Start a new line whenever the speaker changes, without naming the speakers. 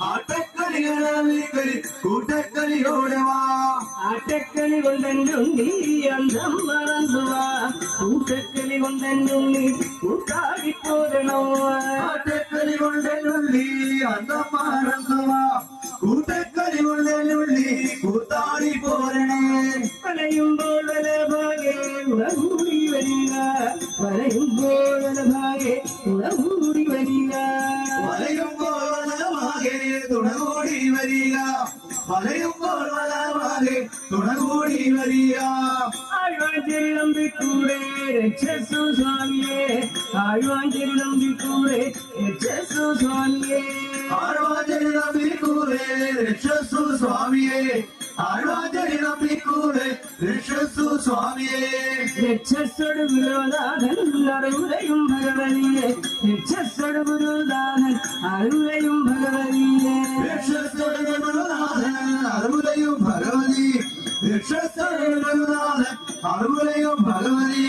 ആട്ടക്കളികളി കൂട്ടക്കളിയോടവാ
ആട്ടക്കളി കൊണ്ടുണ്ണി അന്തം മറന്നുവാ കൂട്ടക്കളി കൊണ്ടുണ്ണി കൂട്ടാടിപ്പോരണോ
ആട്ടക്കളി കൊണ്ടുള്ളി അന്തം മറന്നുവാ കൂട്ടക്കളി കൊണ്ടുള്ളി കൂത്താടി പോരണേ
വലയുമ്പോൾ വലഭാഗെ ഉളകൂടി വരിക വലയുമ്പോൾ വലഭാഗെ ഉളകൂടി വരിക
വലയുമ്പോൾ വലമാകെ തുണകൂടി വരിക വലയുമ്പോൾ വലമാകെ തുണകൂടി വരിക
ആഴ്വാഞ്ചേരി നമ്പിക്കൂടെ രക്ഷസു സ്വാമിയെ ആഴ്വാഞ്ചേരി നമ്പിക്കൂടെ രക്ഷസു സ്വാമിയെ
ആഴ്വാഞ്ചേരി നമ്പിക്കൂടെ രക്ഷസു സ്വാമിയെ ആഴ്വാഞ്ചേരി നമ്പിക്കൂടെ രക്ഷസു സ്വാമിയെ
രക്ഷസോട് ഗുരുനാഥൻ അറിവുരയും ഭഗവതിയെ രക്ഷസോട് ഗുരുനാഥൻ അറിവുരയും ഭഗവതിയെ
രക്ഷസോട് ഗുരുനാഥൻ അറിവുരയും ഭഗവതി രക്ഷസോട് ഗുരുനാഥൻ അറിവുരയും ഭഗവതി